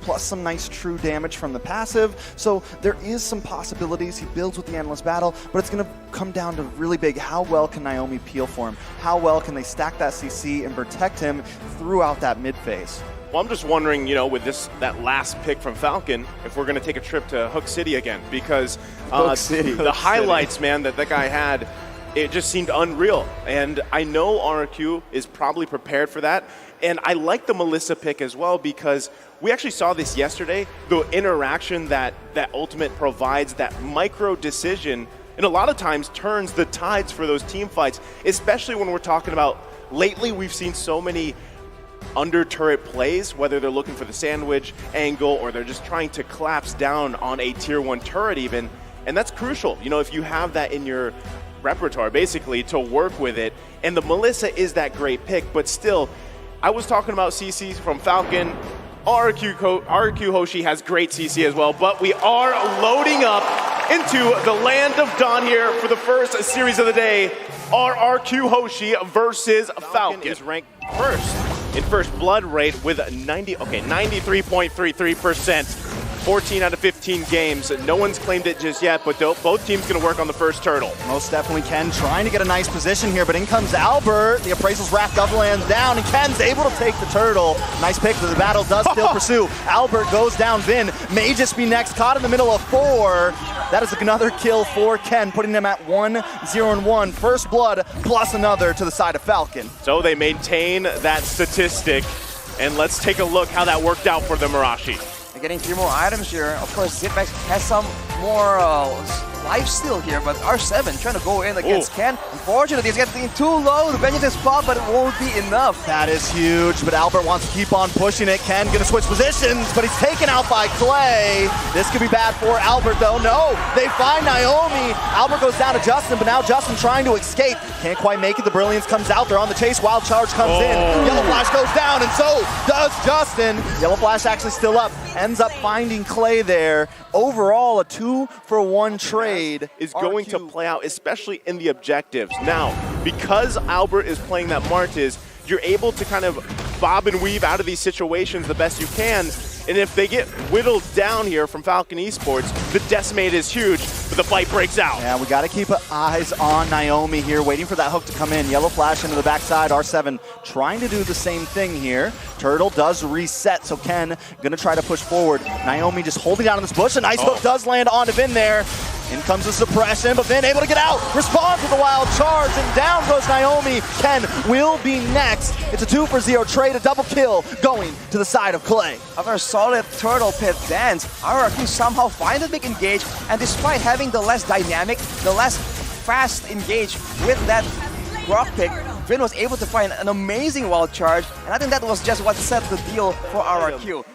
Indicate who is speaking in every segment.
Speaker 1: Plus some nice true damage from the passive, so there is some possibilities. He builds with the Endless Battle, but it's going to come down to really big, how well can Naomi peel for him? How well can they stack that CC and protect him throughout that mid phase?
Speaker 2: Well, I'm just wondering, you know, with that last pick from Falcon, if we're going to take a trip to Hook City again, because the highlights, man, that guy had, it just seemed unreal. And I know RRQ is probably prepared for that. And I like the Melissa pick as well, because we actually saw this yesterday, the interaction that Ultimate provides, that micro decision, and a lot of times turns the tides for those team fights, especially when we're talking about, lately we've seen so many under turret plays, whether they're looking for the sandwich angle or they're just trying to collapse down on a tier 1 turret even, and that's crucial. You know, if you have that in your repertoire, basically, to work with it, and the Melissa is that great pick, but still, I was talking about CCs from Falcon. RRQ Hoshi has great CC as well, but we are loading up into the land of Dawn here for the first series of the day. RRQ Hoshi versus Falcon is ranked first in first blood rate with 93.33%. 14 out of 15 games. No one's claimed it just yet, but both teams going to work on the first turtle.
Speaker 1: Most definitely Ken trying to get a nice position here, but in comes Albert. The appraisal's wrapped up, lands down, and Ken's able to take the turtle. Nice pick, but the battle does still pursue. Albert goes down, Vin may just be next, caught in the middle of 4. That is another kill for Ken, putting them at 1-0-1. First blood plus another to the side of Falcon.
Speaker 2: So they maintain that statistic, and let's take a look how that worked out for the Mirashi.
Speaker 3: Getting 3 more items here. Of course, Zipex has some more life steal here, but R7 trying to go in against Ken. Unfortunately, he's getting too low to bench his spot, but it won't be enough.
Speaker 1: That is huge, but Albert wants to keep on pushing it. Ken gonna switch positions, but he's taken out by Clay. This could be bad for Albert, though. No, they find Naomi. Albert goes down to Justin, but now Justin trying to escape. Can't quite make it. The Brilliance comes out. They're on the chase. Wild Charge comes in. Yellow Flash goes down, and so does Justin. Yellow Flash actually still up. Ends up finding Clay there. Overall, a 2-for-1 trade
Speaker 2: is going to play out, especially in the objectives. Now, because Albert is playing that Martiz, you're able to kind of bob and weave out of these situations the best you can. And if they get whittled down here from Falcon Esports, the decimate is huge, but the fight breaks out.
Speaker 1: Yeah, we got to keep eyes on Naomi here, waiting for that hook to come in. Yellow Flash into the backside. R7 trying to do the same thing here. Turtle does reset, so Ken going to try to push forward. Naomi just holding down in this bush. A nice hook does land onto Vin there. In comes the suppression, but Vin able to get out. Responds with a wild charge, and down goes Naomi. Ken will be next. It's a 2-for-0 trade, a double kill going to the side of Clay.
Speaker 3: After a solid turtle pit dance, RRQ somehow find a big engage, and despite having the less dynamic, the less fast engage with that rock pick, Vin was able to find an amazing wild charge, and I think that was just what set the deal for RRQ.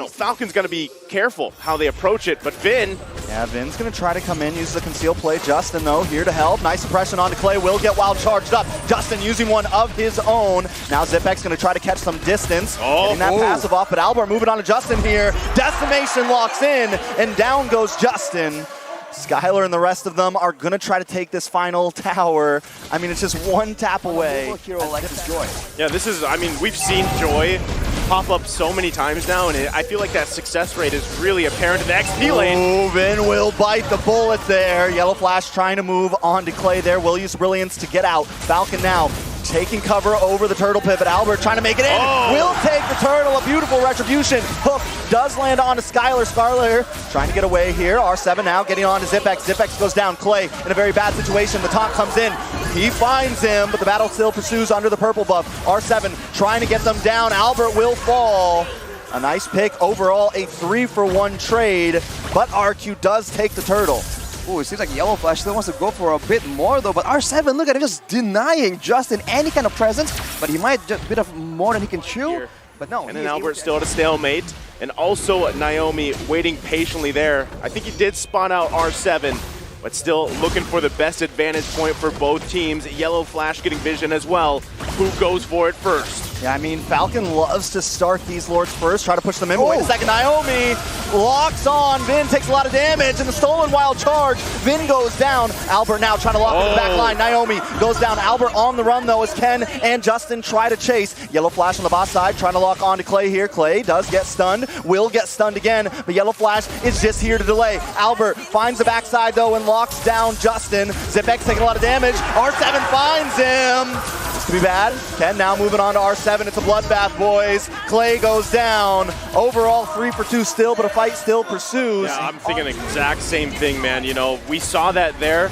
Speaker 2: Falcon's going to be careful how they approach it, but Vin...
Speaker 1: Yeah, Vin's going to try to come in, uses a conceal play. Justin, though, here to help. Nice suppression onto Clay, will get wild charged up. Justin using one of his own. Now Zipex going to try to catch some distance. Getting that passive off, but Albert moving on to Justin here. Decimation locks in, and down goes Justin. Skylar and the rest of them are going to try to take this final tower. I mean, it's just one tap away.
Speaker 2: Yeah, this is, I mean, we've seen Joy pop up so many times now, and I feel like that success rate is really apparent in the XP lane.
Speaker 1: Vin will bite the bullet there. Yellow Flash trying to move on to Clay there. Will use Brilliance to get out. Falcon now taking cover over the turtle pivot. Albert trying to make it in. Will take the turtle. A beautiful retribution. Hook does land on to Skylar. Skylar trying to get away here. R7 now getting on to Zipex. Zipex goes down. Clay in a very bad situation. The taunt comes in. He finds him, but the battle still pursues under the purple buff. R7 trying to get them down. Albert will fall. A nice pick. Overall, a 3-for-1 trade, but RQ does take the turtle.
Speaker 3: Ooh, it seems like Yellow Flash still wants to go for a bit more though, but R7, look at him just denying Justin any kind of presence, but he might just a bit of more than he can chew.
Speaker 2: Here.
Speaker 3: But no.
Speaker 2: And then Albert still at a stalemate, and also Naomi waiting patiently there. I think he did spawn out R7, but still looking for the best advantage point for both teams. Yellow Flash getting vision as well. Who goes for it first?
Speaker 1: Yeah, I mean, Falcon loves to start these Lords first, try to push them in. Wait a second, Naomi locks on. Vin takes a lot of damage, and the stolen wild charge. Vin goes down. Albert now trying to lock in the back line. Naomi goes down. Albert on the run, though, as Ken and Justin try to chase. Yellow Flash on the boss side, trying to lock on to Clay here. Clay does get stunned, will get stunned again, but Yellow Flash is just here to delay. Albert finds the backside, though, and locks down Justin. Zipx taking a lot of damage. R7 finds him. This could be bad. Ken now moving on to R7. It's a bloodbath, boys. Clay goes down. Overall, 3 for 2 still, but a fight still pursues.
Speaker 2: Yeah, I'm thinking the exact same thing, man. You know, we saw that there.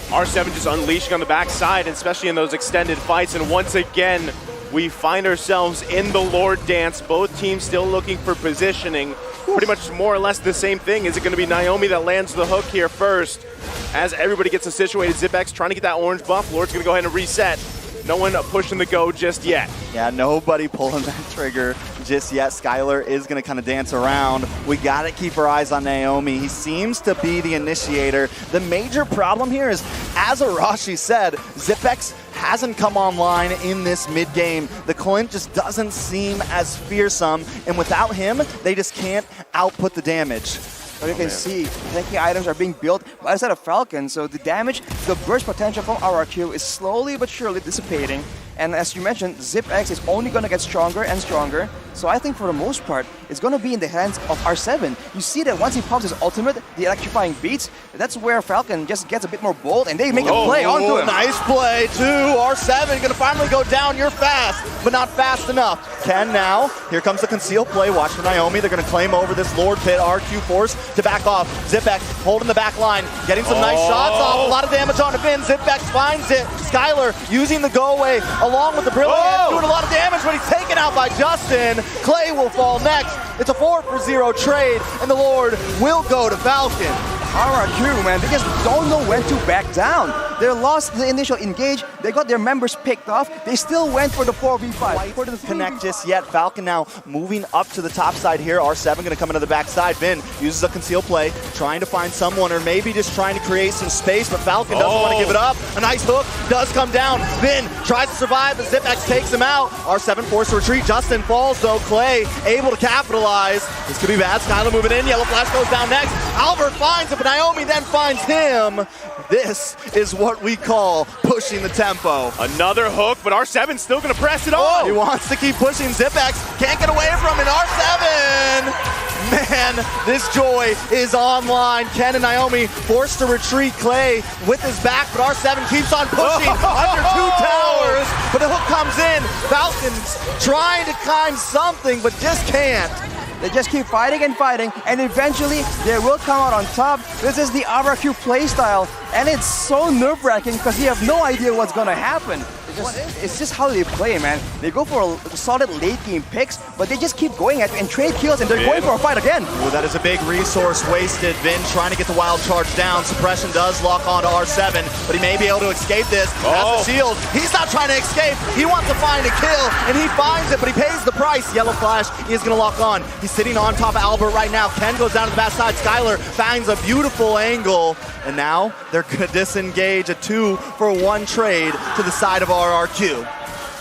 Speaker 2: R7 just unleashing on the backside, especially in those extended fights. And once again, we find ourselves in the Lord dance. Both teams still looking for positioning. Pretty much more or less the same thing. Is it going to be Naomi that lands the hook here first? As everybody gets situated, Zipx trying to get that orange buff. Lord's going to go ahead and reset. No one pushing the go just yet.
Speaker 1: Yeah, nobody pulling that trigger just yet. Skylar is going to kind of dance around. We got to keep our eyes on Naomi. He seems to be the initiator. The major problem here is, as Arashi said, Zipx hasn't come online in this mid-game. The Clint just doesn't seem as fearsome, and without him, they just can't output the damage.
Speaker 3: But you can see, tanky items are being built by the side of Falcon, so the damage, the burst potential from RRQ is slowly but surely dissipating. And as you mentioned, ZipX is only going to get stronger and stronger. So I think for the most part, it's going to be in the hands of R7. You see that once he pops his ultimate, the electrifying beats, that's where Falcon just gets a bit more bold and they make a play onto him.
Speaker 1: Nice play, too. R7 going to finally go down. You're fast, but not fast enough. Ken now. Here comes the concealed play. Watch for Naomi. They're going to claim over this Lord Pit. RQ forced to back off. ZipX holding the back line, getting some nice shots off. A lot of damage on the Finn. ZipX finds it. Skylar using the go away along with the Brilliant, doing a lot of damage, but he's taken out by Justin. Clay will fall next. It's a 4-for-0 trade, and the Lord will go to Falcon.
Speaker 3: RRQ, man, they just don't know when to back down. They lost the initial engage, they got their members picked off, they still went for the 4v5.
Speaker 1: For the connect just yet. Falcon now moving up to the top side here. R7 going to come into the backside. Vin uses a conceal play, trying to find someone, or maybe just trying to create some space, but Falcon doesn't want to give it up. A nice hook does come down. Vin tries to survive, but ZipX takes him out. R7 forced to retreat. Justin falls, though. Clay able to capitalize. This could be bad. Skylar moving in. Yellow Flash goes down next. Albert finds it, but Naomi then finds him. This is what we call pushing the tempo.
Speaker 2: Another hook, but R7's still going to press it on.
Speaker 1: He wants to keep pushing. ZipX can't get away from it. R7! Man, this joy is online. Ken and Naomi forced to retreat. Clay with his back, but R7 keeps on pushing under 2 towers. But the hook comes in. Falcons trying to climb something, but just can't.
Speaker 3: They just keep fighting and fighting, and eventually they will come out on top. This is the RRQ playstyle, and it's so nerve-wracking because you have no idea what's going to happen. It's just how they play, man. They go for solid late-game picks, but they just keep going at it and trade kills, and they're going for a fight again.
Speaker 1: Ooh, that is a big resource wasted. Vin trying to get the wild charge down. Suppression does lock onto R7, but he may be able to escape this. Has the shield. He's not trying to escape. He wants to find a kill, and he finds it, but he pays the price. Yellow Flash is going to lock on. He's sitting on top of Albert right now. Ken goes down to the backside. Skylar finds a beautiful angle, and now they're going to disengage. A 2-for-1 trade to the side of RRQ.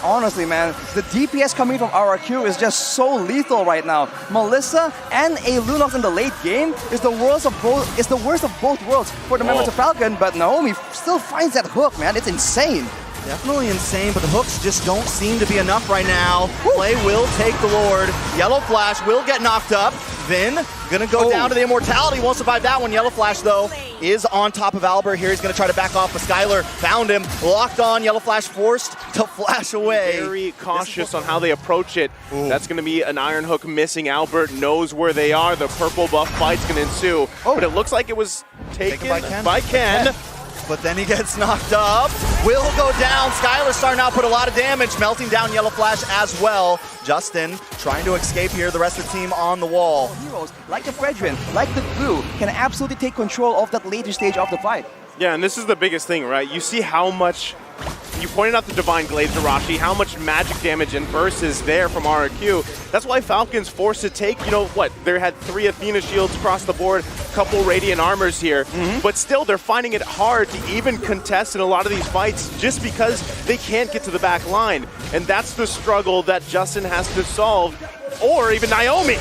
Speaker 3: Honestly, man, the DPS coming from RRQ is just so lethal right now. Melissa and a Lunox in the late game is the worst of both worlds for the members of Falcon, but Naomi still finds that hook, man. It's insane.
Speaker 1: Definitely insane, but the hooks just don't seem to be enough right now. Clay will take the Lord. Yellow Flash will get knocked up. Vin gonna go down to the immortality. Won't survive that one. Yellow Flash, though, is on top of Albert here. He's gonna try to back off, but Skylar found him. Locked on. Yellow Flash forced to flash away.
Speaker 2: Very cautious on how they approach it. That's gonna be an Iron Hook missing. Albert knows where they are. The purple buff fight's gonna ensue. But it looks like it was taken by Ken.
Speaker 1: But then he gets knocked up. Will go down. Skylar starting out put a lot of damage, melting down Yellow Flash as well. Justin trying to escape here. The rest of the team on the wall.
Speaker 3: Heroes like the Fredrin, like the Glue, can absolutely take control of that later stage of the fight.
Speaker 2: Yeah, and this is the biggest thing, right? You see how much you pointed out the Divine Glaives, Arashi, how much magic damage and burst is there from RRQ. That's why Falcon's forced to take, you know what, they had 3 Athena shields across the board, couple Radiant armors here, but still they're finding it hard to even contest in a lot of these fights just because they can't get to the back line. And that's the struggle that Justin has to solve, or even Naomi.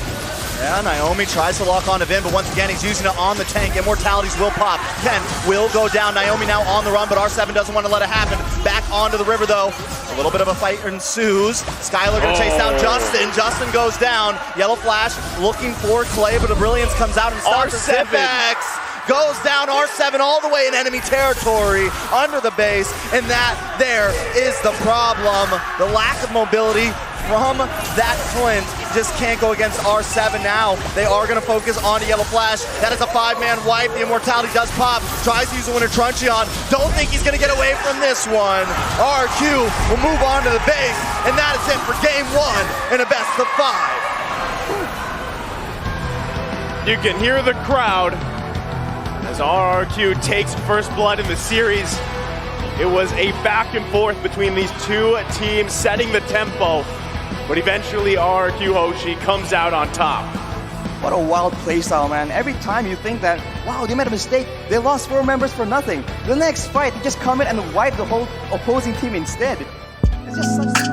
Speaker 1: Yeah, Naomi tries to lock onto Vin, but once again, he's using it on the tank. Immortalities will pop. Ken will go down. Naomi now on the run, but R7 doesn't want to let it happen. Back onto the river, though. A little bit of a fight ensues. Skylar gonna chase down Justin. Justin goes down. Yellow Flash looking for Clay, but the Brilliance comes out and stops
Speaker 2: R7.
Speaker 1: Zipex. Goes down, R7 all the way in enemy territory, under the base, and that there is the problem. The lack of mobility from that Clint just can't go against R7 now. They are going to focus on Yellow Flash. That is a 5-man wipe. The Immortality does pop. Tries to use the Winter Truncheon. Don't think he's going to get away from this one. RRQ will move on to the base, and that is it for game 1 in a best of 5.
Speaker 2: You can hear the crowd as RRQ takes first blood in the series. It was a back and forth between these two teams setting the tempo, but eventually RRQ Hoshi comes out on top.
Speaker 3: What a wild playstyle, man. Every time you think that, wow, they made a mistake, they lost 4 members for nothing. The next fight, they just come in and wipe the whole opposing team instead. It's just such